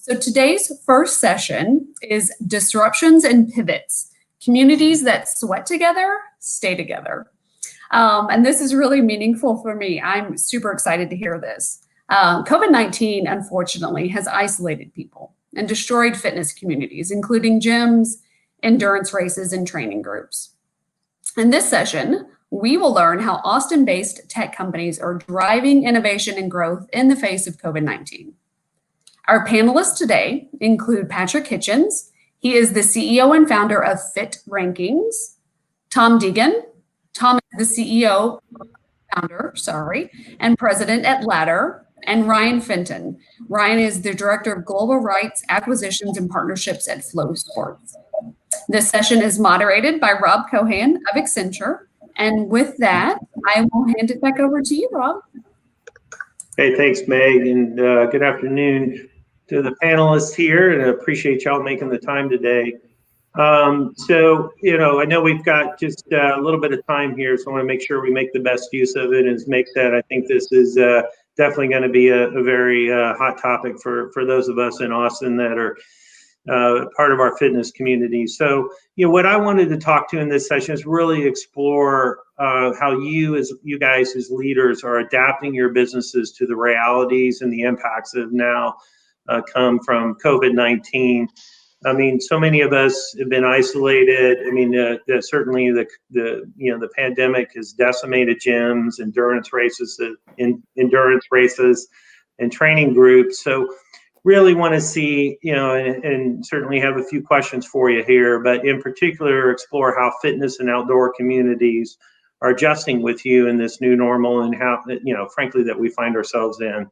So today's first session is Disruptions and Pivots, Communities that Sweat Together, Stay Together. And this is really meaningful for me. I'm super excited to hear this. COVID-19, unfortunately, has isolated people and destroyed fitness communities, including gyms, endurance races, and training groups. In this session, we will learn how Austin-based tech companies are driving innovation and growth in the face of COVID-19. Our panelists today include Patrick Hitchens. He is the CEO and founder of Fit Rankings. Tom Deegan. Tom is the CEO, founder, and president at Ladder. And Ryan Fenton. Ryan is the director of global rights, acquisitions, and partnerships at Flow Sports. This session is moderated by Rob Cohan of Accenture. And with that, I will hand it back over to you, Rob. Hey, thanks, Meg, and good afternoon to the panelists here, and I appreciate y'all making the time today. So, I know we've got just a little bit of time here, so I want to make sure we make the best use of it. As Meg said, I think this is definitely going to be a very hot topic for those of us in Austin that are part of our fitness community. So, what I wanted to talk to in this session is really explore how you guys as leaders are adapting your businesses to the realities and the impacts that have now come from COVID-19. I mean, so many of us have been isolated. I mean, certainly the pandemic has decimated gyms, endurance races, and training groups. So, really want to see, and certainly have a few questions for you here, but in particular, explore how fitness and outdoor communities are adjusting with you in this new normal and how, frankly, that we find ourselves in.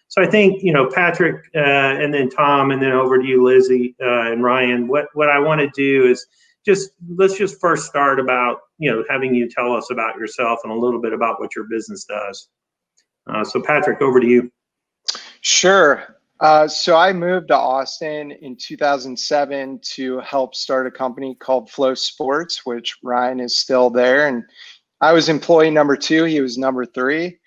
So I think, Patrick, and then Tom, and then over to you, Lizzie, and Ryan, what I want to do is let's just first start about, having you tell us about yourself and a little bit about what your business does. So Patrick, over to you. Sure. So I moved to Austin in 2007 to help start a company called Flow Sports, which Ryan is still there. And I was employee number 2, he was number 3.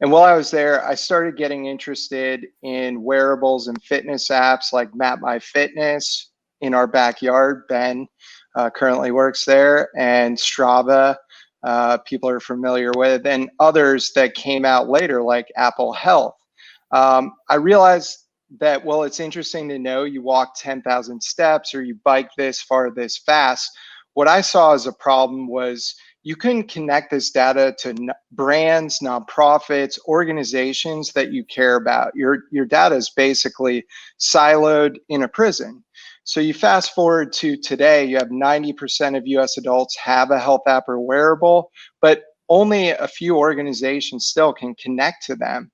And while I was there, I started getting interested in wearables and fitness apps like MapMyFitness in our backyard. Ben currently works there, and Strava, people are familiar with, and others that came out later like Apple Health. I realized that, well, it's interesting to know you walk 10,000 steps or you bike this far, this fast. What I saw as a problem was you couldn't connect this data to brands, nonprofits, organizations that you care about. Your data is basically siloed in a prison. So you fast forward to today, you have 90% of US adults have a health app or wearable, but only a few organizations still can connect to them.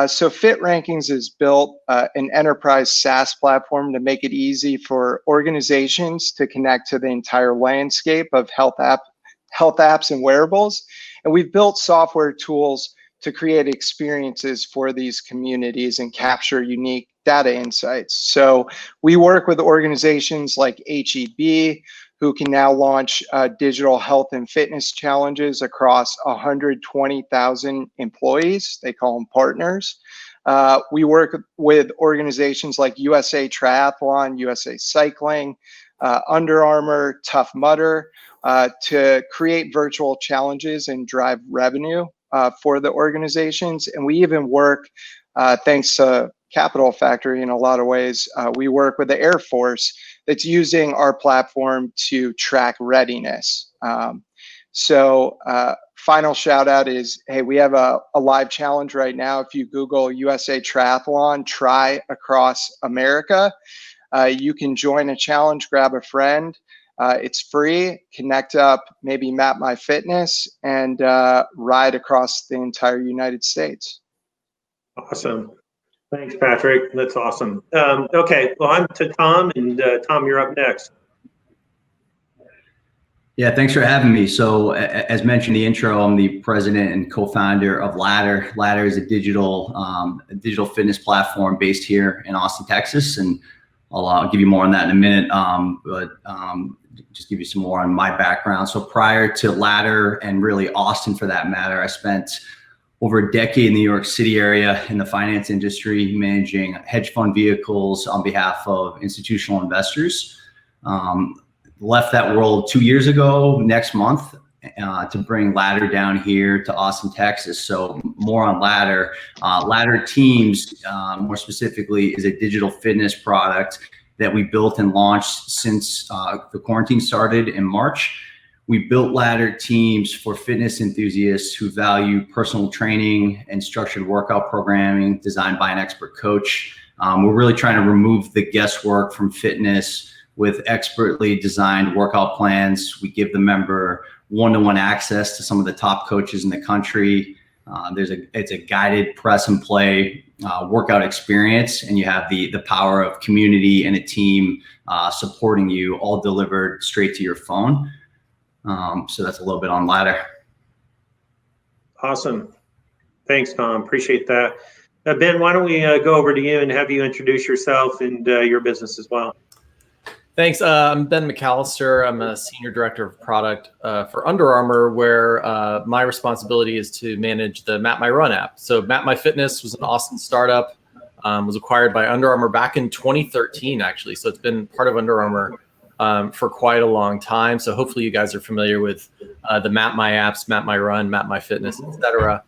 So Fit Rankings has built an enterprise SaaS platform to make it easy for organizations to connect to the entire landscape of health apps and wearables. And we've built software tools to create experiences for these communities and capture unique data insights. So we work with organizations like HEB, who can now launch digital health and fitness challenges across 120,000 employees. They call them partners. We work with organizations like USA Triathlon, USA Cycling, Under Armour, Tough Mudder, to create virtual challenges and drive revenue for the organizations. And we even work, thanks to Capital Factory in a lot of ways, we work with the Air Force that's using our platform to track readiness. So final shout out is, hey, we have a live challenge right now. If you Google USA Triathlon, try across America, you can join a challenge, grab a friend. It's free, connect up, maybe MapMyFitness, and ride across the entire United States. Awesome. Thanks, Patrick. That's awesome. Okay, well, I'm to Tom, and Tom, you're up next. Yeah, thanks for having me. So as mentioned in the intro, I'm the president and co-founder of Ladder. Ladder is a digital fitness platform based here in Austin, Texas, and I'll give you more on that in a minute, but just give you some more on my background. So prior to Ladder, and really Austin for that matter, I spent over a decade in the New York City area in the finance industry, managing hedge fund vehicles on behalf of institutional investors. Left that world 2 years ago next month to bring Ladder down here to Austin, Texas. So more on Ladder. Ladder Teams, more specifically, is a digital fitness product that we built and launched since the quarantine started in March. We built Ladder Teams for fitness enthusiasts who value personal training and structured workout programming designed by an expert coach. We're really trying to remove the guesswork from fitness with expertly designed workout plans. We give the member one-to-one access to some of the top coaches in the country. It's a guided press and play workout experience, and you have the power of community and a team supporting you, all delivered straight to your phone. So that's a little bit on Ladder. Awesome. Thanks, Tom. Appreciate that. Ben, why don't we go over to you and have you introduce yourself and your business as well? Thanks. I'm Ben Mcallister. I'm a senior director of product for Under Armour, where my responsibility is to manage the Map My Run app. So Map My Fitness was an Austin startup, was acquired by Under Armour back in 2013, actually. So it's been part of Under Armour for quite a long time. So hopefully you guys are familiar with the Map My apps, Map My Run, Map My Fitness, etc.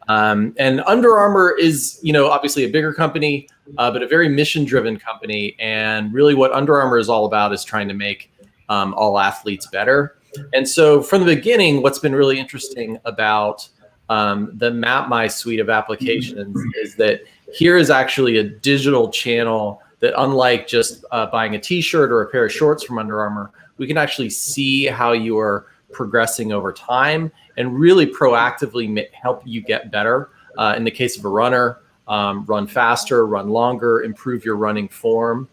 And Under Armour is, obviously a bigger company, but a very mission-driven company. And really what Under Armour is all about is trying to make all athletes better. And so from the beginning, what's been really interesting about the Map My suite of applications is that here is actually a digital channel that, unlike just buying a t-shirt or a pair of shorts from Under Armour, we can actually see how you are progressing over time and really proactively help you get better. In the case of a runner, run faster, run longer, improve your running form.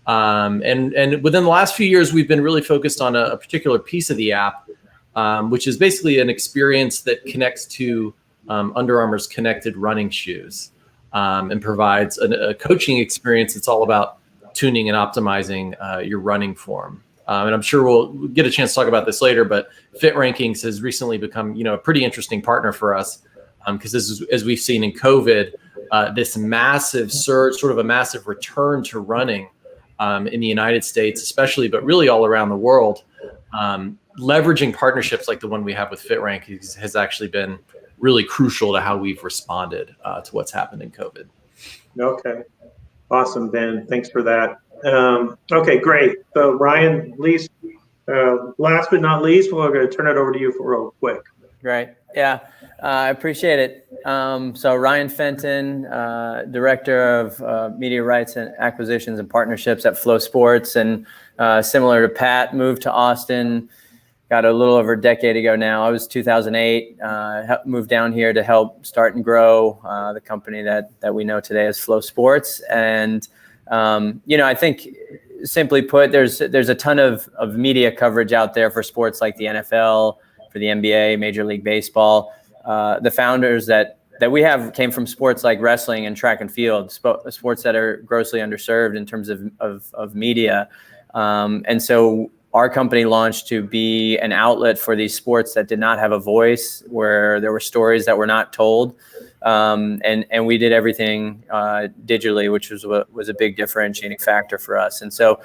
And within the last few years, we've been really focused on a particular piece of the app, which is basically an experience that connects to Under Armour's connected running shoes. And provides a coaching experience that's all about tuning and optimizing your running form. And I'm sure we'll get a chance to talk about this later, but Fit Rankings has recently become, a pretty interesting partner for us because this is, as we've seen in COVID, this massive surge, sort of a massive return to running in the United States, especially, but really all around the world. Leveraging partnerships like the one we have with Fit Rankings has actually been really crucial to how we've responded to what's happened in COVID. Okay. Awesome, Ben. Thanks for that. Okay, great. So Ryan, last but not least, we're going to turn it over to you for real quick. Great. Yeah, I appreciate it. So Ryan Fenton, Director of Media Rights and Acquisitions and Partnerships at Flow Sports. And similar to Pat, moved to Austin, got a little over a decade ago now. I was 2008, moved down here to help start and grow the company that we know today as Flow Sports. And, I think simply put, there's a ton of media coverage out there for sports like the NFL, for the NBA, Major League Baseball. The founders that we have came from sports like wrestling and track and field, sports that are grossly underserved in terms of media. And so our company launched to be an outlet for these sports that did not have a voice, where there were stories that were not told. And we did everything digitally, which was a big differentiating factor for us. And so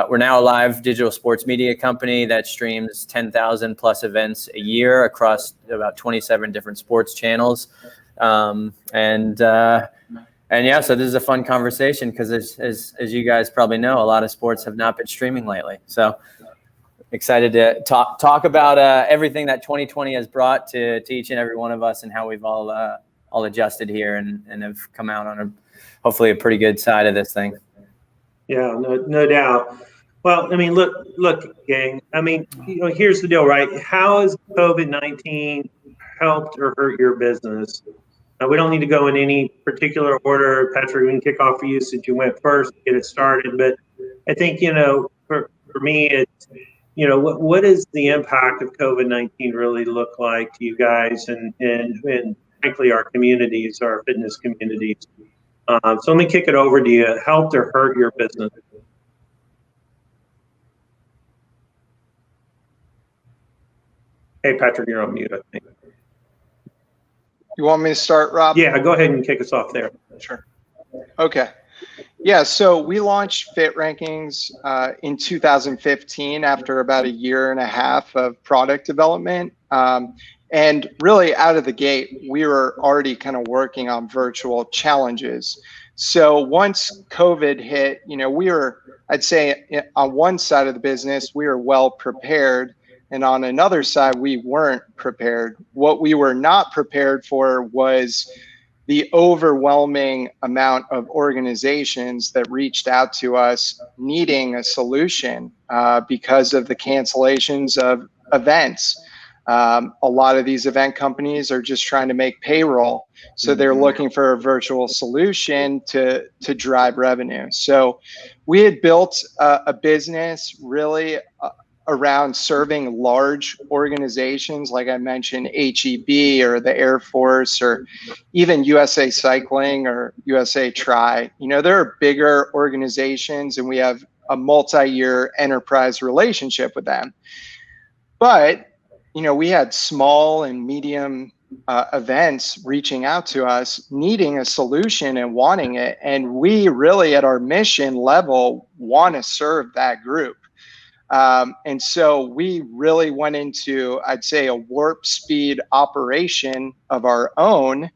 we're now a live digital sports media company that streams 10,000 plus events a year across about 27 different sports channels. And yeah, so this is a fun conversation because as you guys probably know, a lot of sports have not been streaming lately. So excited to talk about everything that 2020 has brought to each and every one of us and how we've all adjusted here and have come out on hopefully a pretty good side of this thing. Yeah, no doubt. Well, I mean, look, gang. I mean, here's the deal, right? How has COVID-19 helped or hurt your business? We don't need to go in any particular order. Patrick, we can kick off for you since you went first to get it started. But I think, for me, it's, what does the impact of COVID-19 really look like to you guys and frankly, our communities, our fitness communities? So let me kick it over to you. Helped or hurt your business? Hey, Patrick, you're on mute, I think. You want me to start, Rob? Yeah, go ahead and kick us off there. Sure. Okay. Yeah, so we launched Fit Rankings in 2015 after about a year and a half of product development. And really out of the gate, we were already kind of working on virtual challenges. So once COVID hit, we were, I'd say on one side of the business, we were well prepared. And on another side, we weren't prepared. What we were not prepared for was the overwhelming amount of organizations that reached out to us needing a solution because of the cancellations of events. A lot of these event companies are just trying to make payroll. So they're looking for a virtual solution to drive revenue. So we had built a business really around serving large organizations, like I mentioned, HEB or the Air Force or even USA Cycling or USA Tri. There are bigger organizations and we have a multi-year enterprise relationship with them. But, we had small and medium events reaching out to us, needing a solution and wanting it. And we really at our mission level want to serve that group. And so we really went into, I'd say, a warp speed operation of our own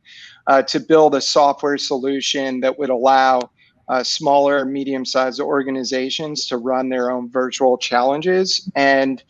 to build a software solution that would allow smaller, medium-sized organizations to run their own virtual challenges. And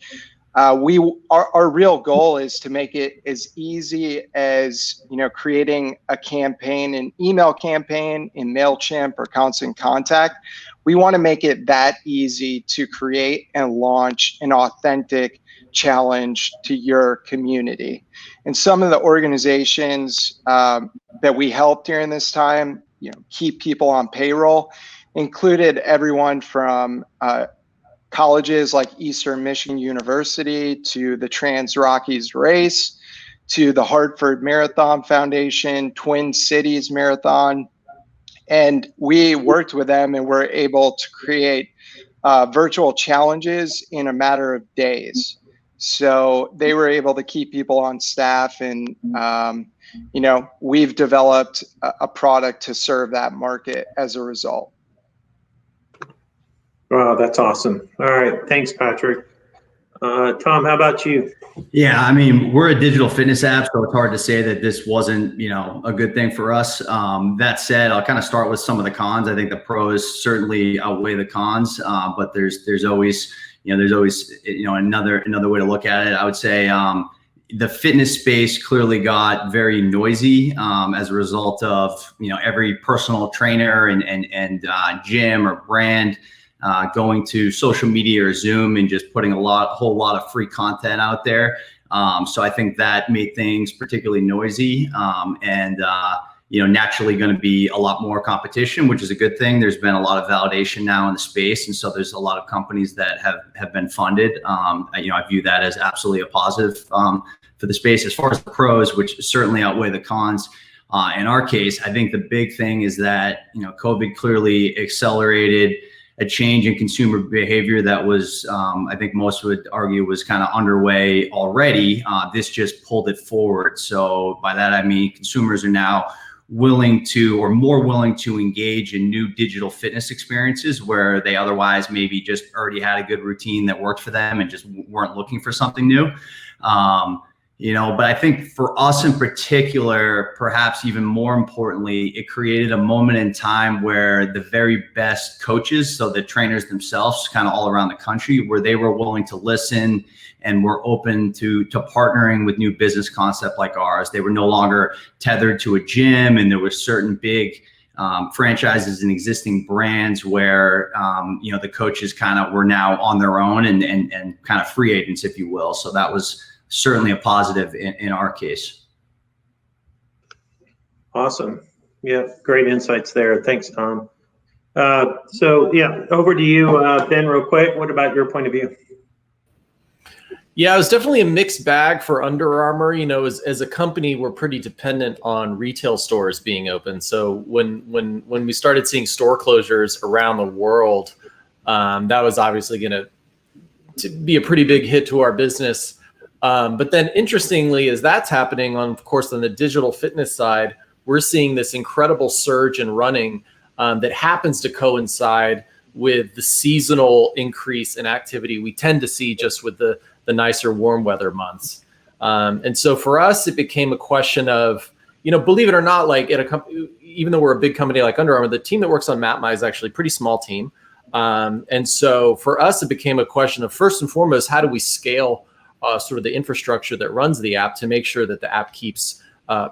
our real goal is to make it as easy as creating a campaign, an email campaign in MailChimp or Constant Contact. We want to make it that easy to create and launch an authentic challenge to your community. And some of the organizations that we helped during this time, keep people on payroll, included everyone from colleges like Eastern Michigan University to the Trans Rockies Race to the Hartford Marathon Foundation, Twin Cities Marathon. And we worked with them and were able to create virtual challenges in a matter of days. So they were able to keep people on staff and, we've developed a product to serve that market as a result. Wow, that's awesome. All right. Thanks, Patrick. Tom, how about you? Yeah, I mean, we're a digital fitness app, so it's hard to say that this wasn't, a good thing for us. That said, I'll kind of start with some of the cons. I think the pros certainly outweigh the cons, but there's always another way to look at it. I would say the fitness space clearly got very noisy as a result of every personal trainer and gym or brand going to social media or Zoom and just putting a whole lot of free content out there. So I think that made things particularly noisy and naturally going to be a lot more competition, which is a good thing. There's been a lot of validation now in the space. And so there's a lot of companies that have been funded. I view that as absolutely a positive for the space. As far as the pros, which certainly outweigh the cons, in our case, I think the big thing is that, COVID clearly accelerated a change in consumer behavior that was, I think most would argue, was kind of underway already. This just pulled it forward. So by that, I mean, consumers are now more willing to engage in new digital fitness experiences where they otherwise maybe just already had a good routine that worked for them and just weren't looking for something new. But I think for us in particular, perhaps even more importantly, it created a moment in time where the very best coaches, so the trainers themselves kind of all around the country, where they were willing to listen and were open to partnering with new business concept like ours. They were no longer tethered to a gym, and there were certain big franchises and existing brands where, the coaches kind of were now on their own and kind of free agents, if you will. So that was certainly a positive in our case. Awesome. Yeah, great insights there. Thanks, Tom. Over to you, Ben, real quick. What about your point of view? Yeah, it was definitely a mixed bag for Under Armour. As a company, we're pretty dependent on retail stores being open. So when we started seeing store closures around the world, that was obviously going to be a pretty big hit to our business. But then interestingly, as that's happening of course, on the digital fitness side, we're seeing this incredible surge in running that happens to coincide with the seasonal increase in activity we tend to see just with the nicer warm weather months. And so for us, it became a question of, believe it or not, like at a company, even though we're a big company like Under Armour, the team that works on MapMy is actually a pretty small team. And so for us, it became a question of, first and foremost, how do we scale sort of the infrastructure that runs the app to make sure that the app keeps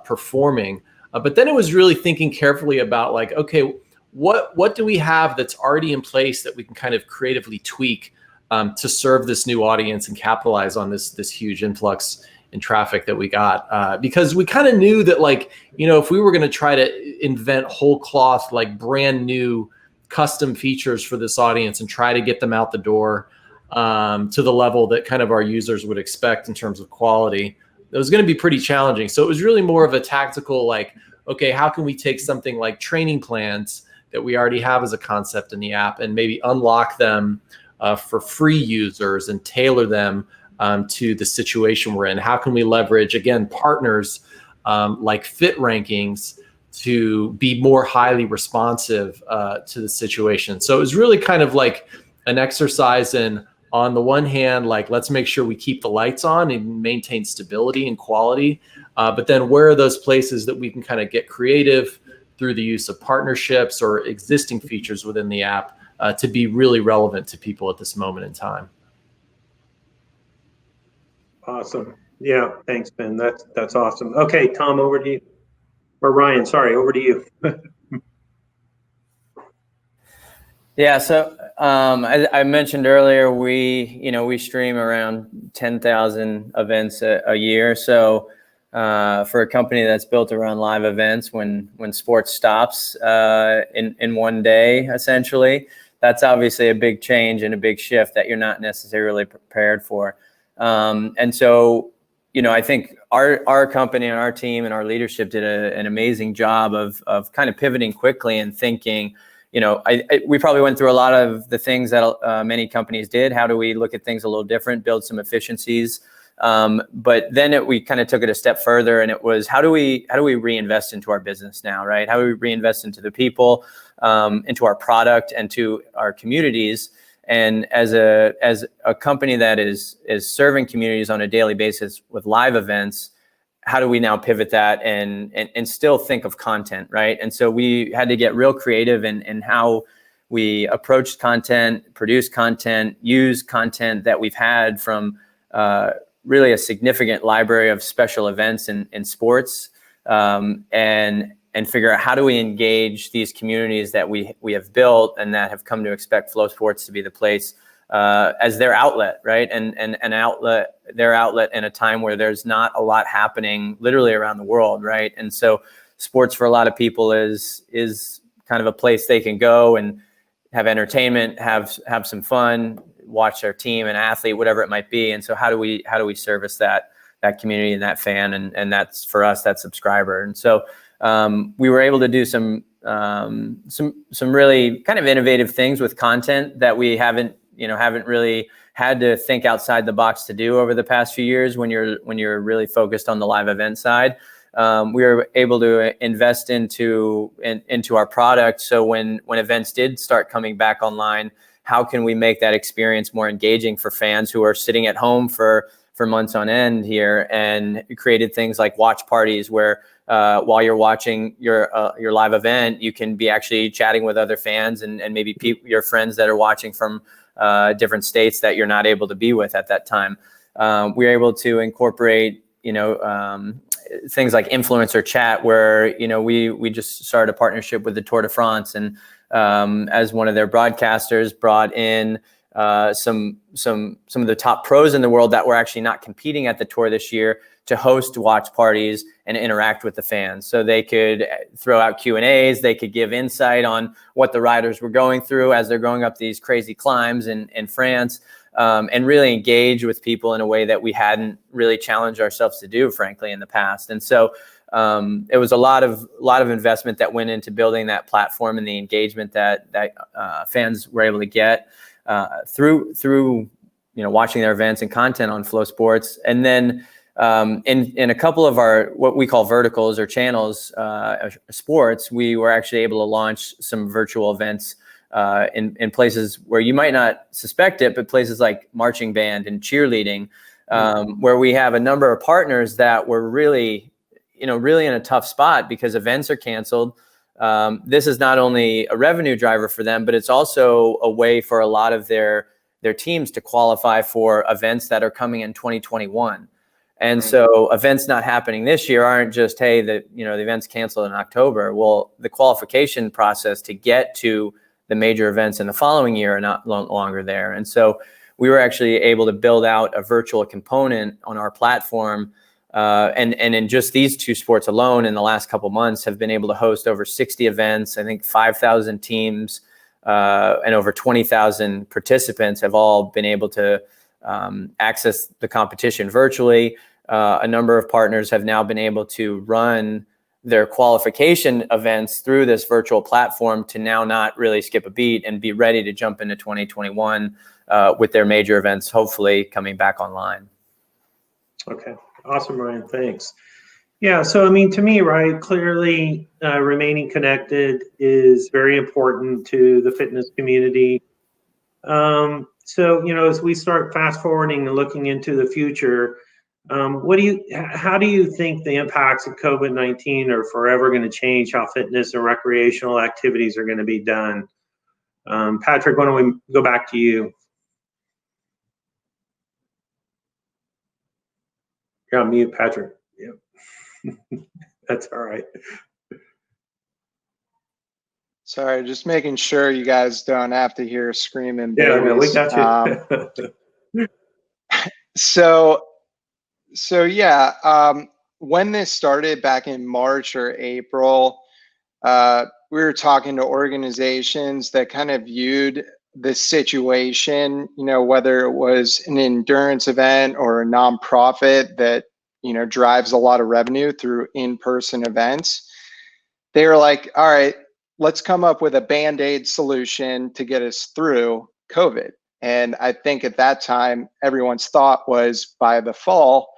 performing. But then it was really thinking carefully about like, okay, what do we have that's already in place that we can kind of creatively tweak to serve this new audience and capitalize on this huge influx in traffic that we got? Because we kind of knew that, like, if we were going to try to invent whole cloth, like brand new custom features for this audience and try to get them out the door to the level that kind of our users would expect in terms of quality, it was going to be pretty challenging. So it was really more of a tactical, like, okay, how can we take something like training plans that we already have as a concept in the app and maybe unlock them for free users and tailor them to the situation we're in? How can we leverage, again, partners like Fit Rankings to be more highly responsive to the situation? So it was really kind of like an exercise in, on the one hand, like, let's make sure we keep the lights on and maintain stability and quality. But then where are those places that we can kind of get creative through the use of partnerships or existing features within the app to be really relevant to people at this moment in time? Awesome. Yeah, thanks, Ben. That's awesome. Okay, Tom, over to you. Or Ryan, sorry, over to you. Yeah, so I mentioned earlier, we stream around 10,000 events a year. So for a company that's built around live events, when sports stops in one day, essentially, that's obviously a big change and a big shift that you're not necessarily prepared for. And so, I think our company and our team and our leadership did an amazing job of kind of pivoting quickly and thinking, we probably went through a lot of the things that many companies did. How do we look at things a little different, build some efficiencies? But then we kind of took it a step further, and it was, how do we reinvest into our business now, right? How do we reinvest into the people, into our product, and to our communities? And as a company that is serving communities on a daily basis with live events, how do we now pivot that and still think of content, right? And so we had to get real creative in how we approached content, produce content, use content that we've had from really a significant library of special events in sports, and figure out how do we engage these communities that we have built and that have come to expect Flow Sports to be the place as their outlet, right? And their outlet in a time where there's not a lot happening literally around the world, right? And so sports for a lot of people is kind of a place they can go and have entertainment, have some fun, watch their team and athlete, whatever it might be. And so how do we service that community and that fan, and that's, for us, that subscriber. And so we were able to do some really kind of innovative things with content that we haven't really had to think outside the box to do over the past few years when you're really focused on the live event side. We were able to invest into our product. So when events did start coming back online, how can we make that experience more engaging for fans who are sitting at home for months on end here, and created things like watch parties where while you're watching your live event, you can be actually chatting with other fans and maybe your friends that are watching from different states that you're not able to be with at that time. We were able to incorporate, things like influencer chat, where, we just started a partnership with the Tour de France, and as one of their broadcasters brought in some of the top pros in the world that were actually not competing at the tour this year to host watch parties and interact with the fans. So they could throw out Q&As, they could give insight on what the riders were going through as they're going up these crazy climbs in France, and really engage with people in a way that we hadn't really challenged ourselves to do, frankly, in the past. And so it was a lot of investment that went into building that platform and the engagement that fans were able to get through watching their events and content on Flow Sports. And then in a couple of our what we call verticals or channels, sports, we were actually able to launch some virtual events in places where you might not suspect it, but places like marching band and cheerleading, where we have a number of partners that were really in a tough spot because events are canceled. This is not only a revenue driver for them, but it's also a way for a lot of their teams to qualify for events that are coming in 2021. And so events not happening this year aren't just, hey, the event's canceled in October. Well, the qualification process to get to the major events in the following year are not longer there. And so we were actually able to build out a virtual component on our platform. And in just these two sports alone in the last couple months have been able to host over 60 events. I think 5,000 teams and over 20,000 participants have all been able to access the competition virtually. A number of partners have now been able to run their qualification events through this virtual platform to now not really skip a beat and be ready to jump into 2021 with their major events, hopefully coming back online. Okay. Awesome, Ryan. Thanks. Yeah. So, I mean, to me, right, clearly remaining connected is very important to the fitness community. So, as we start fast forwarding and looking into the future, how do you think the impacts of COVID-19 are forever going to change how fitness and recreational activities are going to be done? Patrick, why don't we go back to you? You're on mute, Patrick. Yep. That's all right. Sorry, just making sure you guys don't have to hear screaming babies. Yeah, no, we got you. So yeah, when this started back in March or April, we were talking to organizations that kind of viewed the situation, whether it was an endurance event or a nonprofit that, drives a lot of revenue through in-person events. They were like, all right, let's come up with a Band-Aid solution to get us through COVID. And I think at that time, everyone's thought was by the fall,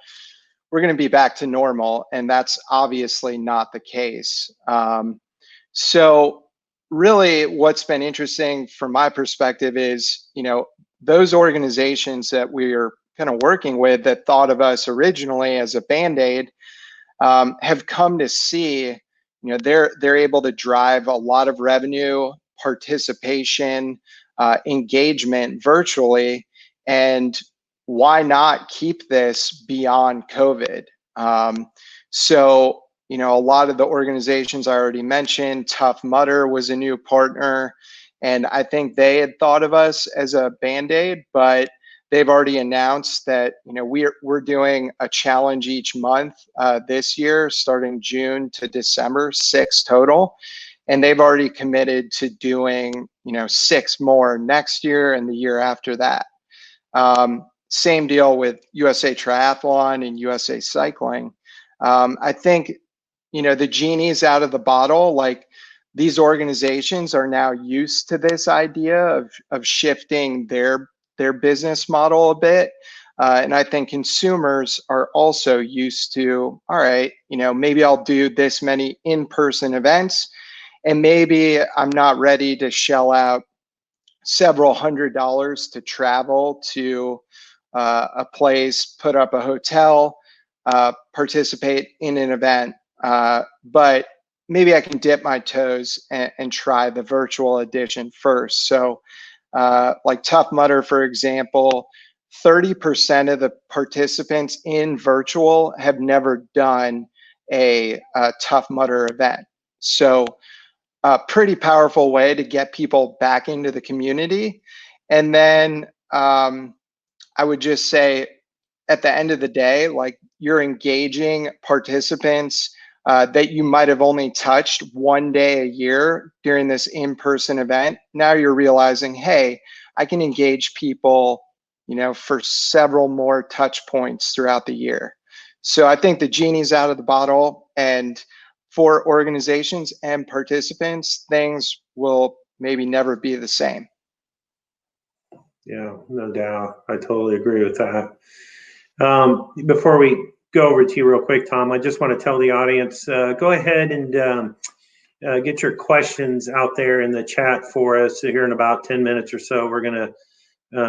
we're going to be back to normal. And that's obviously not the case. So really what's been interesting from my perspective is, those organizations that we're kind of working with that thought of us originally as a Band-Aid have come to see, they're able to drive a lot of revenue, participation, engagement virtually, and why not keep this beyond COVID? So, a lot of the organizations I already mentioned, Tough Mudder was a new partner, and I think they had thought of us as a Band-Aid, but they've already announced that, we're doing a challenge each month this year, starting June to December, 6 total. And they've already committed to doing, 6 more next year and the year after that. Same deal with USA Triathlon and USA Cycling. I think, the genie's out of the bottle. Like, these organizations are now used to this idea of shifting their business model a bit. And I think consumers are also used to, all right, maybe I'll do this many in-person events, and maybe I'm not ready to shell out several $100s to travel to a place, put up a hotel, participate in an event. But maybe I can dip my toes and try the virtual edition first. So like Tough Mudder, for example, 30% of the participants in virtual have never done a Tough Mudder event. So a pretty powerful way to get people back into the community. And then I would just say at the end of the day, like, you're engaging participants that you might have only touched one day a year during this in-person event. Now you're realizing, hey, I can engage people, for several more touch points throughout the year. So I think the genie's out of the bottle, and for organizations and participants, things will maybe never be the same. Yeah, no doubt. I totally agree with that. Before we go over to you real quick, Tom, I just want to tell the audience, go ahead and get your questions out there in the chat for us. Here in about 10 minutes or so, we're going to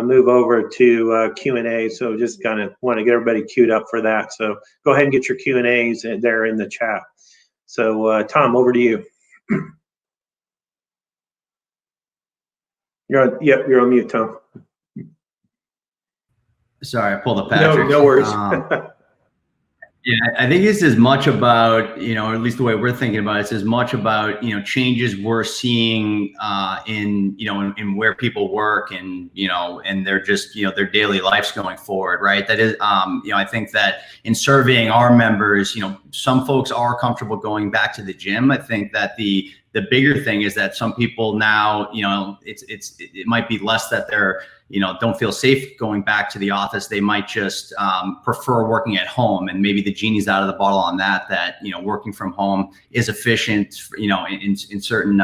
move over to Q&A. So just kind of want to get everybody queued up for that. So go ahead and get your Q&As there in the chat. So Tom, over to you. You're on mute, Tom. Sorry, I pulled up Patrick. No worries. Yeah, I think it's as much about, or at least the way we're thinking about it, it's as much about, changes we're seeing in where people work and, and they're just, their daily lives going forward, right? That is, I think that in surveying our members, some folks are comfortable going back to the gym. I think that the bigger thing is that some people now, it might be less that they're, don't feel safe going back to the office. They might just prefer working at home, and maybe the genie's out of the bottle on that, working from home is efficient, in certain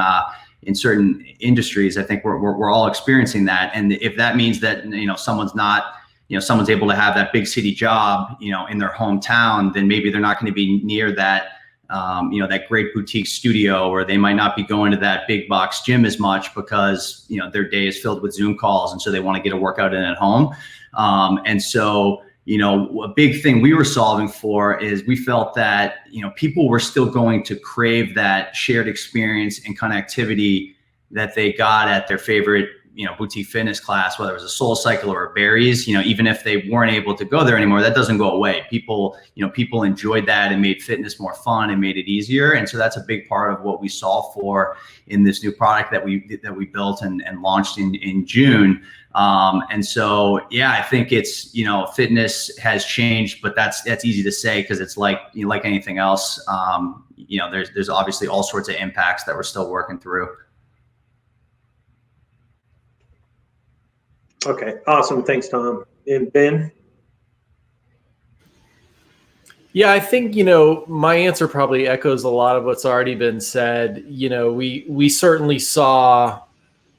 industries. I think we're all experiencing that. And if that means that, someone's able to have that big city job, in their hometown, then maybe they're not going to be near that, that great boutique studio, or they might not be going to that big box gym as much because, their day is filled with Zoom calls. And so they want to get a workout in at home. And so, a big thing we were solving for is we felt that, people were still going to crave that shared experience and connectivity that they got at their favorite, boutique fitness class, whether it was a Soul Cycle or a Barry's, even if they weren't able to go there anymore, that doesn't go away. People enjoyed that and made fitness more fun and made it easier. And so that's a big part of what we solve for in this new product that we built and launched in June. And so, yeah, I think it's, fitness has changed, but that's easy to say because it's like anything else. There's obviously all sorts of impacts that we're still working through. Okay, awesome. Thanks, Tom. And Ben? Yeah, I think, my answer probably echoes a lot of what's already been said. We certainly saw,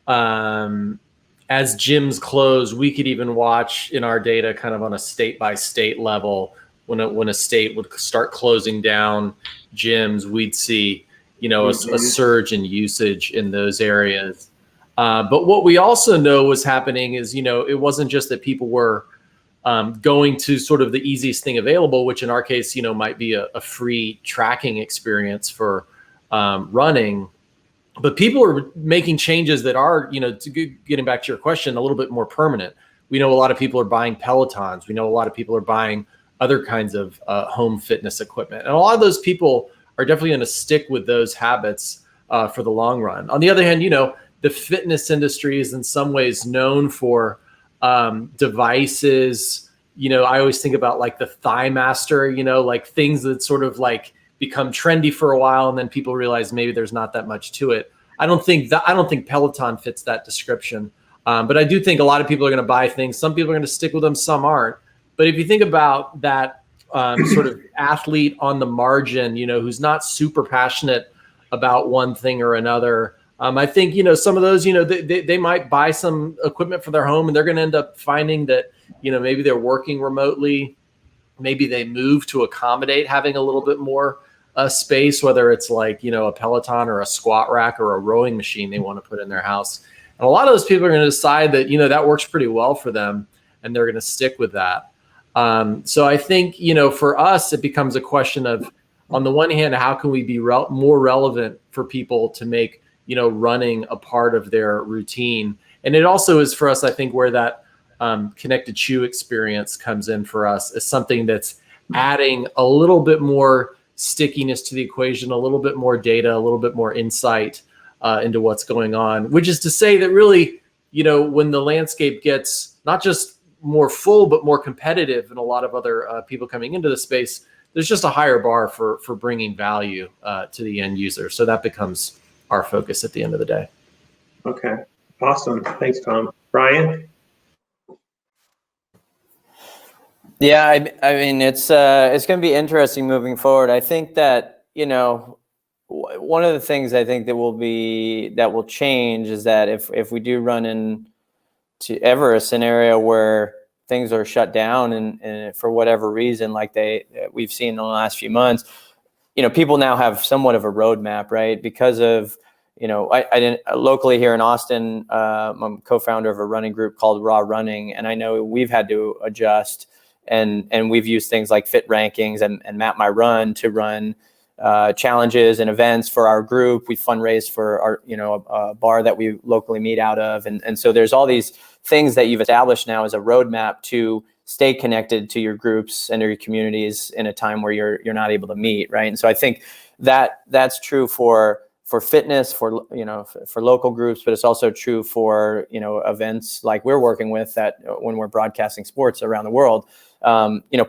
as gyms closed, we could even watch in our data kind of on a state by state level, when a state would start closing down gyms, we'd see, a surge in usage in those areas. But what we also know was happening is, it wasn't just that people were going to sort of the easiest thing available, which in our case, might be a free tracking experience for running. But people are making changes that are, getting back to your question, a little bit more permanent. We know a lot of people are buying Pelotons. We know a lot of people are buying other kinds of home fitness equipment. And a lot of those people are definitely going to stick with those habits for the long run. On the other hand, the fitness industry is in some ways known for devices. I always think about like the Thigh Master, like things that sort of like become trendy for a while and then people realize maybe there's not that much to it. I don't think Peloton fits that description. But I do think a lot of people are going to buy things. Some people are going to stick with them, some aren't. But if you think about that sort of athlete on the margin, who's not super passionate about one thing or another, I think, some of those, they might buy some equipment for their home and they're going to end up finding that, maybe they're working remotely. Maybe they move to accommodate having a little bit more space, whether it's like, a Peloton or a squat rack or a rowing machine they want to put in their house. And a lot of those people are going to decide that, that works pretty well for them and they're going to stick with that. So I think, for us, it becomes a question of, on the one hand, how can we be more relevant for people to make running a part of their routine. And it also is for us, I think, where that connected shoe experience comes in for us as something that's adding a little bit more stickiness to the equation, a little bit more data, a little bit more insight into what's going on, which is to say that really, when the landscape gets not just more full, but more competitive and a lot of other people coming into the space, there's just a higher bar for bringing value to the end user. So that becomes our focus at the end of the day. Okay, awesome. Thanks, Tom. Brian? Yeah, I mean, it's going to be interesting moving forward. I think that, one of the things I think that will change is that if we do run into ever a scenario where things are shut down and for whatever reason, like we've seen in the last few months, people now have somewhat of a roadmap, right? Because of, I didn't locally here in Austin, I'm a co-founder of a running group called Raw Running. And I know we've had to adjust and we've used things like Fit Rankings and Map My Run to run challenges and events for our group. We fundraise for our, a bar that we locally meet out of. And so there's all these things that you've established now as a roadmap to stay connected to your groups and your communities in a time where you're not able to meet, right? And so I think that's true for fitness, for local groups, but it's also true for events like we're working with that when we're broadcasting sports around the world.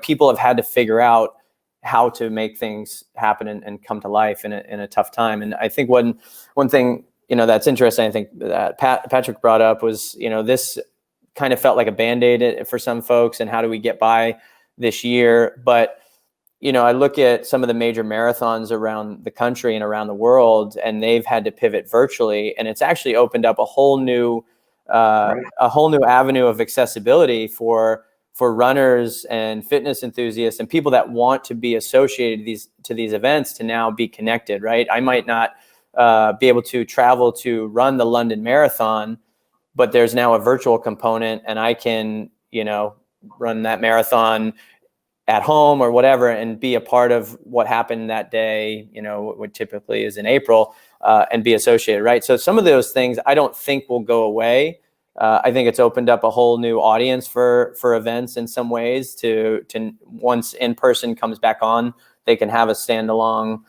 People have had to figure out how to make things happen and come to life in a tough time. And I think one thing that's interesting, I think that Patrick brought up was this kind of felt like a Band-Aid for some folks, and how do we get by this year? But I look at some of the major marathons around the country and around the world, and they've had to pivot virtually, and it's actually opened up a whole new avenue of accessibility for runners and fitness enthusiasts and people that want to be associated to these events to now be connected, right? I might not be able to travel to run the London Marathon, but there's now a virtual component, and I can, run that marathon at home or whatever and be a part of what happened that day, what typically is in April, and be associated, right? So some of those things I don't think will go away. I think it's opened up a whole new audience for events in some ways to once in-person comes back on, they can have a standalone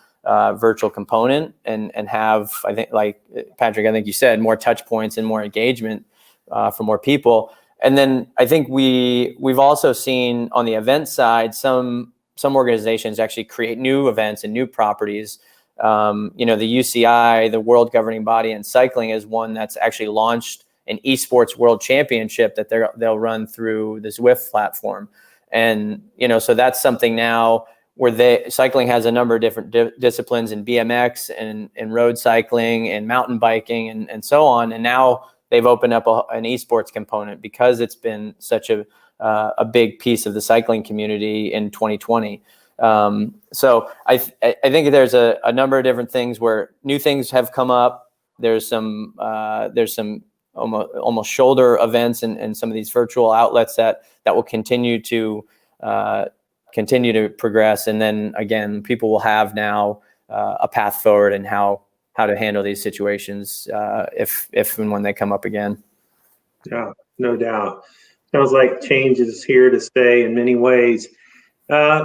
virtual component and have, I think, like Patrick, I think you said, more touch points and more engagement for more people. And then I think we've also seen on the event side, some organizations actually create new events and new properties. The UCI, the World Governing Body in Cycling, is one that's actually launched an esports world championship that they'll run through the Zwift platform. And, so that's something now where cycling has a number of different disciplines in BMX and road cycling and mountain biking and so on. And now they've opened up an esports component because it's been such a big piece of the cycling community in 2020. So I think there's a number of different things where new things have come up. There's some almost shoulder events and some of these virtual outlets that will continue to progress. And then again, people will have now a path forward and how to handle these situations if and when they come up again. Yeah, no doubt. Sounds like change is here to stay in many ways.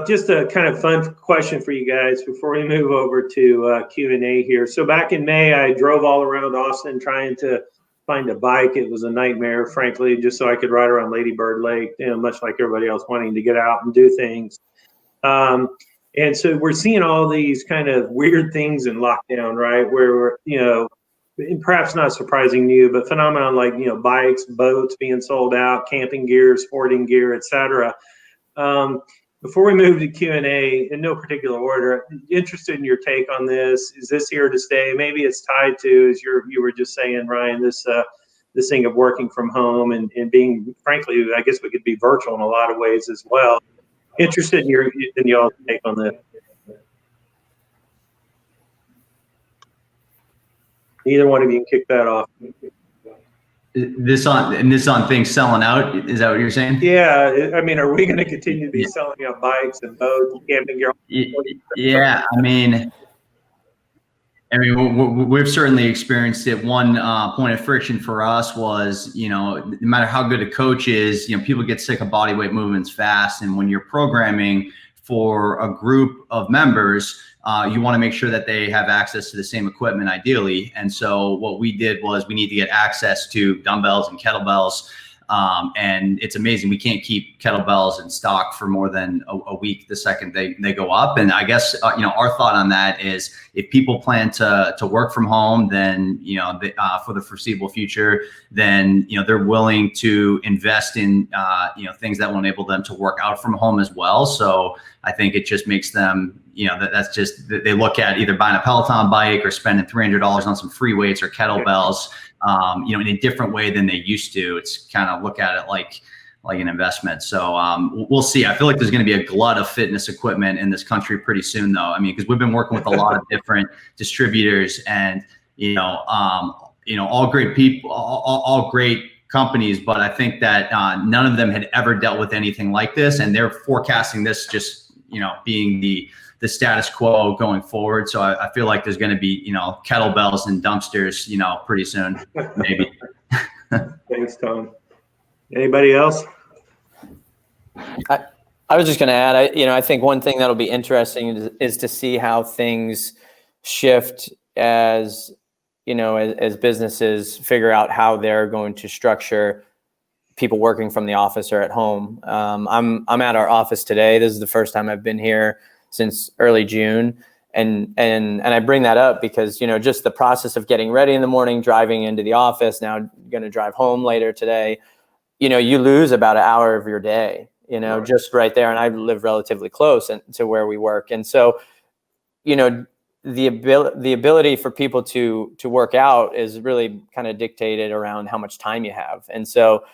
Just a kind of fun question for you guys before we move over to Q&A here. So back in May, I drove all around Austin trying to find a bike. It was a nightmare, frankly, just so I could ride around Lady Bird Lake, much like everybody else wanting to get out and do things. And so we're seeing all these kind of weird things in lockdown, right? Where we're, perhaps not surprising to you, but phenomenon like, bikes, boats being sold out, camping gear, sporting gear, etc. Before we move to Q&A, in no particular order, interested in your take on this. Is this here to stay? Maybe it's tied to, as you were just saying, Ryan, this thing of working from home and being, frankly, I guess we could be virtual in a lot of ways as well. Interested in y'all's take on this. Either one of you can kick that off. This on things selling out. Is that what you're saying? Yeah, I mean, are we going to continue to be selling out bikes and boats, camping gear? Yeah, I mean, we've certainly experienced it. One point of friction for us was, no matter how good a coach is, people get sick of body weight movements fast. And when you're programming for a group of members, you want to make sure that they have access to the same equipment ideally. And so what we did was we need to get access to dumbbells and kettlebells. And it's amazing. We can't keep kettlebells in stock for more than a week the second they go up. And I guess, our thought on that is if people plan to work from home, then, for the foreseeable future, then, they're willing to invest in, things that will enable them to work out from home as well. So I think it just makes them, that's just, they look at either buying a Peloton bike or spending $300 on some free weights or kettlebells, in a different way than they used to. It's kind of look at it like an investment. So we'll see. I feel like there's going to be a glut of fitness equipment in this country pretty soon, though. I mean, because we've been working with a lot of different distributors, and all great people, all great companies, but I think that none of them had ever dealt with anything like this, and they're forecasting this just being the status quo going forward. So I feel like there's going to be kettlebells and dumpsters pretty soon, maybe. Thanks, Tom. Anybody else? I was just going to add, I think one thing that'll be interesting is to see how things shift as businesses figure out how they're going to structure people working from the office or at home. I'm at our office today. This is the first time I've been here since early June. And I bring that up because, just the process of getting ready in the morning, driving into the office, now going to drive home later today, you lose about an hour of your day, just right there. And I live relatively close to where we work. And so, the ability for people to work out is really kind of dictated around how much time you have. And so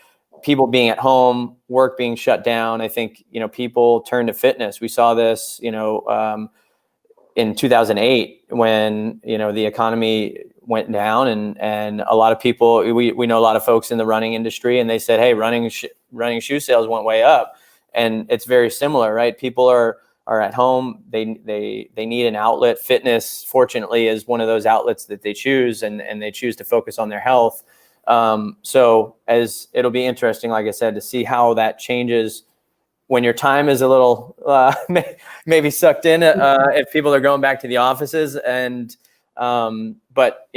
people being at home, work being shut down, I think, people turn to fitness. We saw this, in 2008 when, the economy went down and a lot of people, we know a lot of folks in the running industry, and they said, hey, running shoe sales went way up. And it's very similar, right? People are at home. They need an outlet. Fitness, fortunately, is one of those outlets that they choose, and they choose to focus on their health. So as it'll be interesting, like I said, to see how that changes when your time is a little maybe sucked in if people are going back to the offices. And but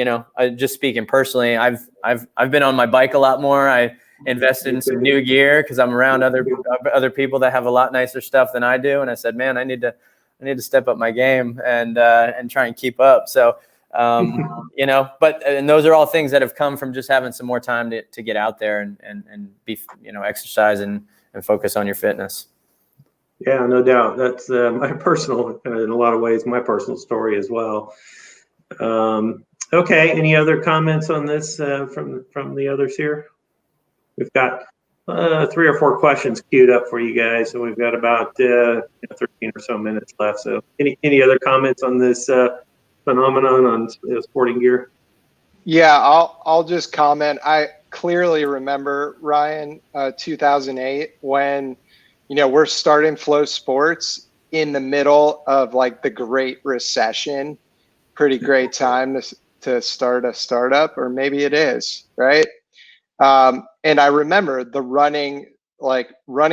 just speaking personally, I've been on my bike a lot more. I invested in some new gear because I'm around other people that have a lot nicer stuff than I do, and I said, man, I need to step up my game and try and keep up. So but those are all things that have come from just having some more time to get out there and be exercise and focus on your fitness. Yeah, no doubt. That's my personal, in a lot of ways, my personal story as well. Okay, any other comments on this from the others here? We've got 3 or 4 questions queued up for you guys, so we've got about 13 or so minutes left. So any other comments on this phenomenon on sporting gear? Yeah, I'll just comment. I clearly remember, Ryan, 2008 when, we're starting Flow Sports in the middle of like the Great Recession. Pretty great time to start a startup, or maybe it is, right? And I remember the running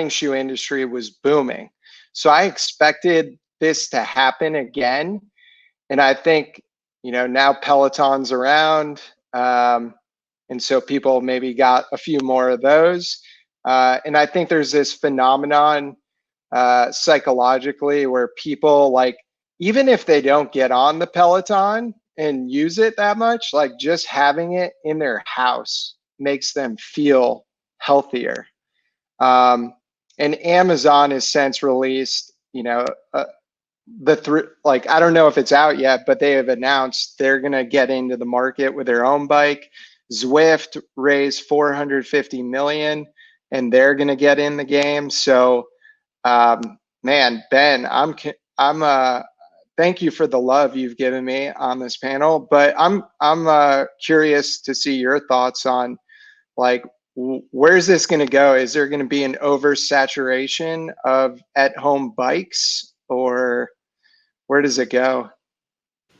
shoe industry was booming. So I expected this to happen again. And I think, now Peloton's around. And so people maybe got a few more of those. And I think there's this phenomenon psychologically where people, even if they don't get on the Peloton and use it that much, just having it in their house makes them feel healthier. And Amazon has since released, I don't know if it's out yet, but they have announced they're going to get into the market with their own bike. Zwift raised $450 million, and they're going to get in the game. So, man, Ben, I'm thank you for the love you've given me on this panel, but I'm curious to see your thoughts on where's this going to go? Is there going to be an oversaturation of at-home bikes, or where does it go?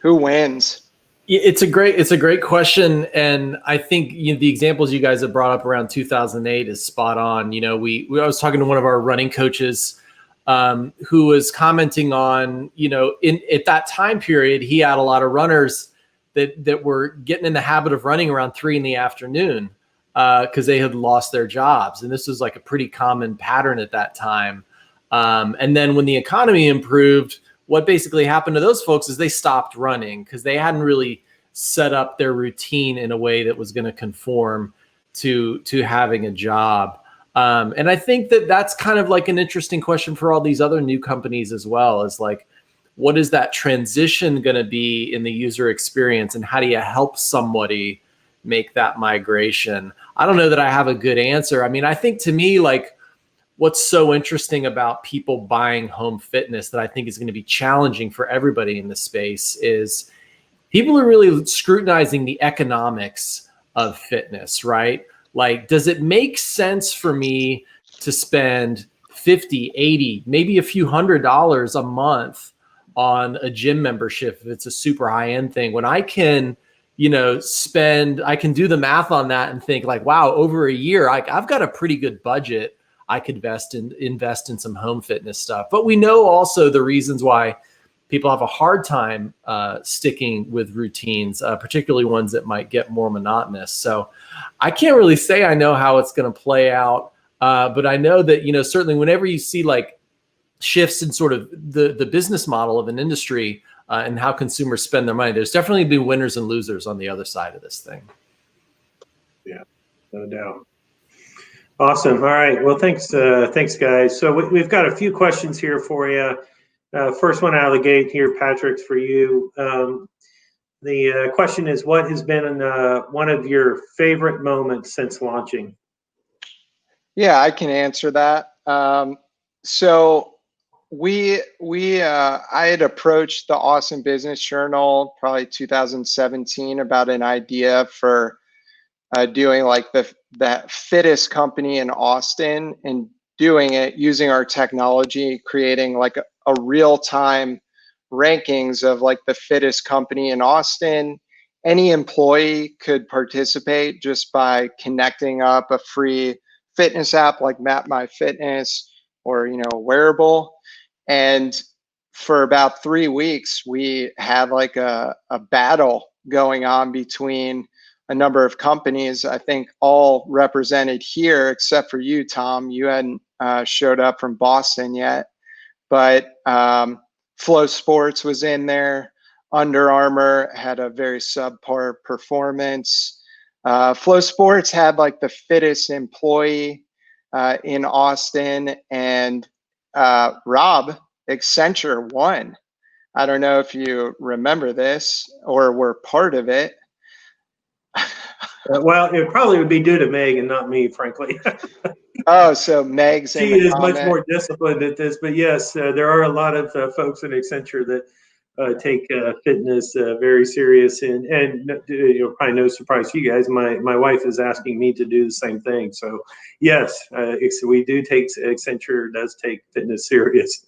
Who wins? It's a great question, and I think the examples you guys have brought up around 2008 is spot on. I was talking to one of our running coaches who was commenting on at that time period he had a lot of runners that were getting in the habit of running around 3 p.m. Because they had lost their jobs, and this was like a pretty common pattern at that time. And then when the economy improved, what basically happened to those folks is they stopped running because they hadn't really set up their routine in a way that was going to conform to having a job. And I think that that's kind of like an interesting question for all these other new companies as well, is what is that transition going to be in the user experience, and how do you help somebody make that migration? I don't know that I have a good answer. I mean, I think to me, like, what's so interesting about people buying home fitness that I think is going to be challenging for everybody in this space is people are really scrutinizing the economics of fitness, right? Like, does it make sense for me to spend 50, 80, maybe a few $100s a month on a gym membership if it's a super high-end thing, when I can, you know, I can do the math on that and think like, wow, over a year, I've got a pretty good budget. I could invest in some home fitness stuff. But we know also the reasons why people have a hard time sticking with routines, particularly ones that might get more monotonous. So I can't really say I know how it's going to play out, but I know that, you know, certainly whenever you see like shifts in sort of the business model of an industry and how consumers spend their money, there's definitely been winners and losers on the other side of this thing. Yeah, no doubt. Awesome. All right. Well, thanks, guys. So we've got a few questions here for you. First one out of the gate here, Patrick, for you. The question is, what has been one of your favorite moments since launching? Yeah, I can answer that. So I had approached the Austin Business Journal probably 2017 about an idea for doing like that fittest company in Austin, and doing it using our technology, creating like a real-time rankings of like the fittest company in Austin. Any employee could participate just by connecting up a free fitness app like Map My Fitness or, you know, wearable. And for about 3 weeks, we had like a battle going on between a number of companies, I think all represented here, except for you, Tom. You hadn't showed up from Boston yet, but Flow Sports was in there. Under Armour had a very subpar performance. Flow Sports had like the fittest employee in Austin, and Rob, Accenture won. I don't know if you remember this or were part of it. Well, it probably would be due to Meg and not me, frankly. Oh, so Meg's she in the is comment. much more disciplined at this, but yes, there are a lot of folks in Accenture that take fitness very serious, and you know, probably no surprise to you guys. My wife is asking me to do the same thing. So yes, we do take Accenture does take fitness serious.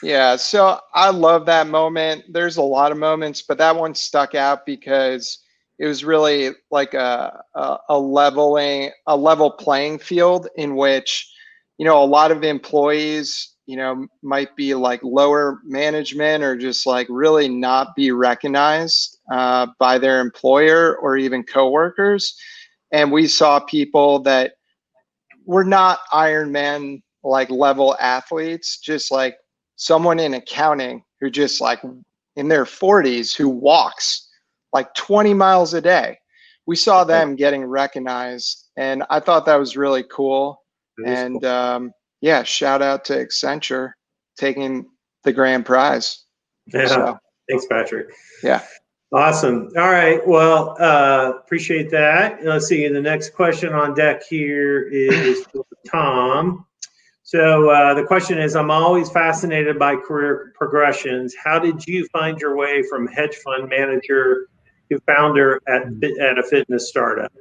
Yeah, so I love that moment. There's a lot of moments, but that one stuck out because it was really like a level playing field in which, you know, a lot of employees, you know, might be like lower management or just like really not be recognized by their employer or even coworkers. And we saw people that were not Ironman like level athletes, just like someone in accounting who just like in their 40s who walks like 20 miles a day. We saw them getting recognized, and I thought that was really cool. And cool. Yeah, shout out to Accenture taking the grand prize. Yeah, so, thanks, Patrick. Yeah. Awesome. All right. Well, appreciate that. Let's see. The next question on deck here is for Tom. So the question is, I'm always fascinated by career progressions. How did you find your way from hedge fund manager to founder at a fitness startup?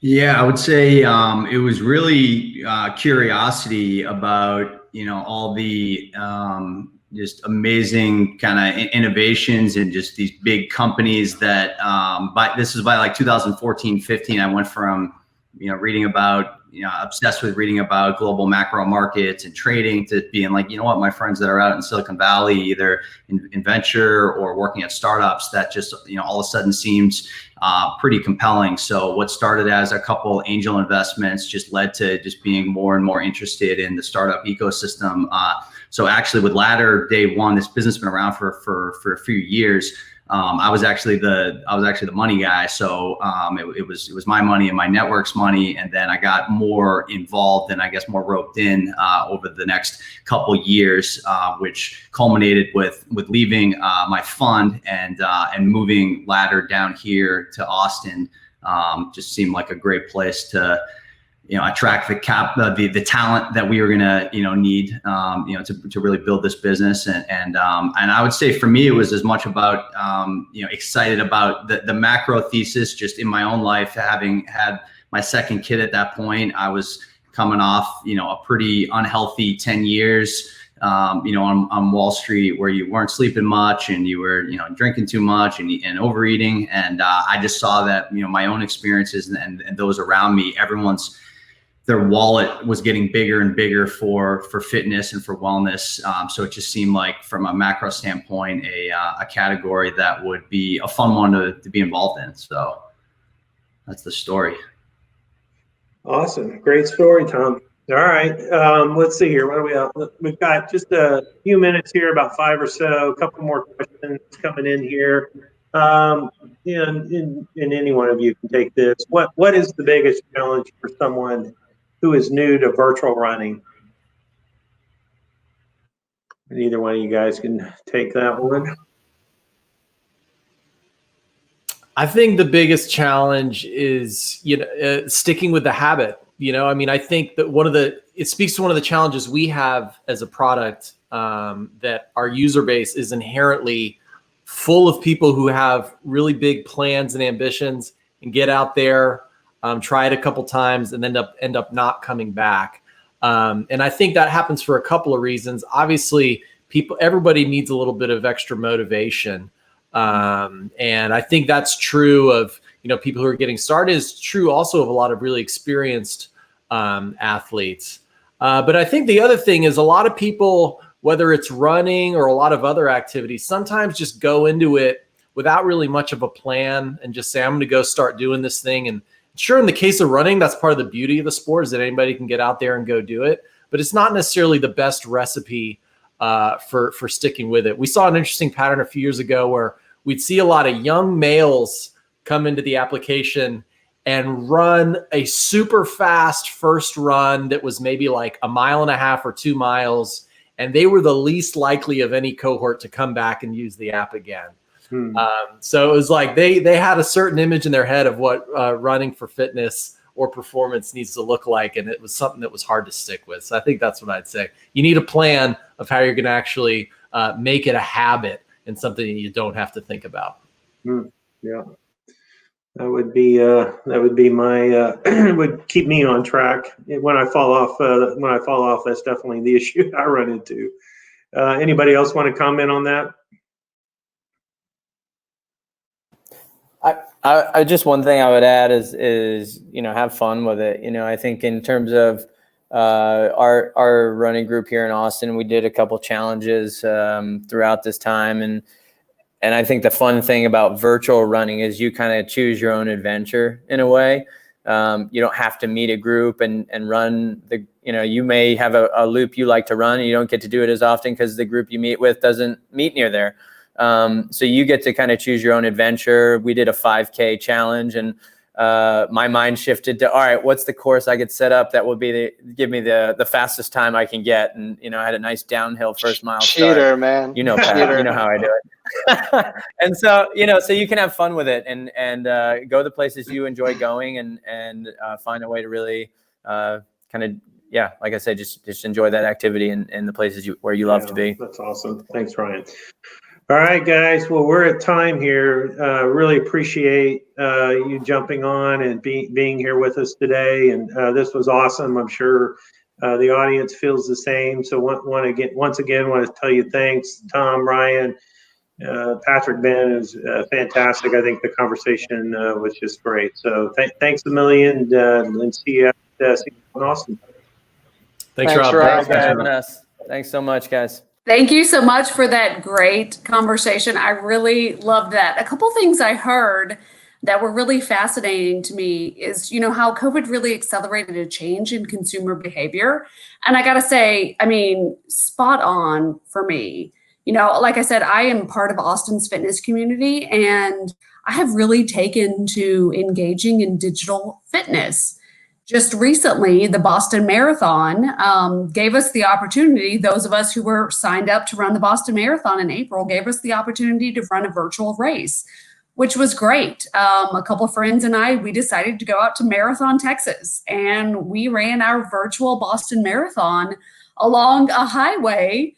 Yeah, I would say it was really curiosity about, you know, all the just amazing kind of innovations and just these big companies that this is by like 2014, 15, I went from, you know, reading about, you know, obsessed with reading about global macro markets and trading to being like, you know what, my friends that are out in Silicon Valley, either in venture or working at startups, that just, you know, all of a sudden seems pretty compelling. So what started as a couple angel investments just led to just being more and more interested in the startup ecosystem. So actually with Ladder, day one, this business has been around for a few years. I was actually the money guy. So it was my money and my network's money. And then I got more involved and I guess more roped in over the next couple years, which culminated with leaving my fund and moving Ladder down here to Austin. Just seemed like a great place to, attract the talent that we were gonna, need, to really build this business. And I would say for me, it was as much about, excited about the macro thesis, just in my own life, having had my second kid at that point. I was coming off, a pretty unhealthy 10 years, on Wall Street, where you weren't sleeping much and you were, drinking too much and overeating. And I just saw that, my own experiences and those around me, their wallet was getting bigger and bigger for fitness and for wellness. So it just seemed like, from a macro standpoint, a category that would be a fun one to be involved in. So that's the story. Awesome. Great story, Tom. All right. Let's see here. What are we at? We've got just a few minutes here, about 5 or so, a couple more questions coming in here. And any one of you can take this. What is the biggest challenge for someone who is new to virtual running? And either one of you guys can take that one. I think the biggest challenge is, sticking with the habit. I think that it speaks to one of the challenges we have as a product, that our user base is inherently full of people who have really big plans and ambitions and get out there, try it a couple times and end up not coming back. And I think that happens for a couple of reasons. Obviously, everybody needs a little bit of extra motivation. And I think that's true of, people who are getting started. Is true also of a lot of really experienced athletes. But I think the other thing is, a lot of people, whether it's running or a lot of other activities, sometimes just go into it without really much of a plan and just say, I'm going to go start doing this thing. And sure, in the case of running, that's part of the beauty of the sport, is that anybody can get out there and go do it. But it's not necessarily the best recipe for sticking with it. We saw an interesting pattern a few years ago where we'd see a lot of young males come into the application and run a super fast first run that was maybe like 1.5 miles or 2 miles. And they were the least likely of any cohort to come back and use the app again. So it was like they had a certain image in their head of what running for fitness or performance needs to look like. And it was something that was hard to stick with. So I think that's what I'd say. You need a plan of how you're going to actually make it a habit and something that you don't have to think about. Yeah. That would be my would keep me on track. When I fall off, that's definitely the issue I run into. Anybody else want to comment on that? I just, one thing I would add is have fun with it. I think in terms of our running group here in Austin, we did a couple challenges throughout this time, and I think the fun thing about virtual running is you kind of choose your own adventure in a way. You don't have to meet a group and run you may have a loop you like to run and you don't get to do it as often because the group you meet with doesn't meet near there. So you get to kind of choose your own adventure. We did a 5K challenge, and my mind shifted to, all right, what's the course I could set up that will give me the fastest time I can get? And, I had a nice downhill first mile Cheater, start. man. Pat, you know how I do it. And so, so you can have fun with it and go the places you enjoy going and find a way to really kind of, like I said, just enjoy that activity in the places where you love to be. That's awesome. Thanks, Ryan. All right, guys. Well, we're at time here. Really appreciate you jumping on and being here with us today. And this was awesome. I'm sure the audience feels the same. So once again, want to tell you thanks, Tom, Ryan, Patrick, Ben. Is fantastic. I think the conversation was just great. So thanks a million, and see you in Austin. Thanks, Rob. Thanks for having us. Thanks so much, guys. Thank you so much for that great conversation. I really loved that. A couple things I heard that were really fascinating to me is, how COVID really accelerated a change in consumer behavior. And I got to say, spot on for me. like I said, I am part of Austin's fitness community, and I have really taken to engaging in digital fitness. Just recently, the Boston Marathon gave us the opportunity, those of us who were signed up to run the Boston Marathon in April, gave us the opportunity to run a virtual race, which was great. A couple of friends and I, we decided to go out to Marathon, Texas, and we ran our virtual Boston Marathon along a highway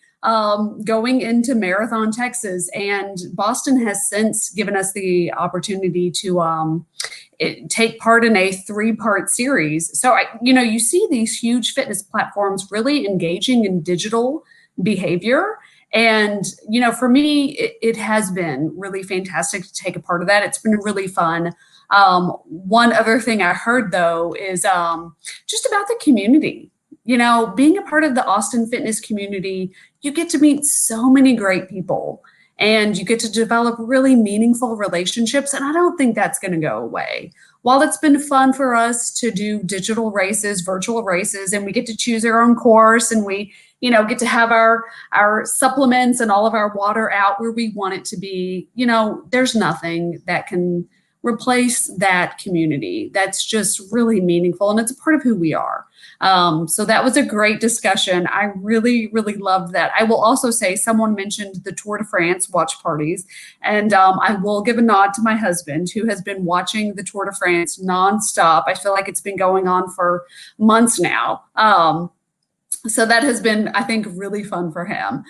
going into Marathon, Texas. And Boston has since given us the opportunity to take part in a 3-part series. So, you see these huge fitness platforms really engaging in digital behavior. And, for me, it has been really fantastic to take a part of that. It's been really fun. One other thing I heard, though, is just about the community. Being a part of the Austin fitness community, you get to meet so many great people, and you get to develop really meaningful relationships. And I don't think that's going to go away. While it's been fun for us to do digital races, virtual races, and we get to choose our own course, and we, get to have our supplements and all of our water out where we want it to be, there's nothing that can replace that community. That's just really meaningful, and it's a part of who we are. So that was a great discussion. I really, really loved that. I will also say, someone mentioned the Tour de France watch parties, and I will give a nod to my husband, who has been watching the Tour de France nonstop. I feel like it's been going on for months now. So that has been, I think, really fun for him.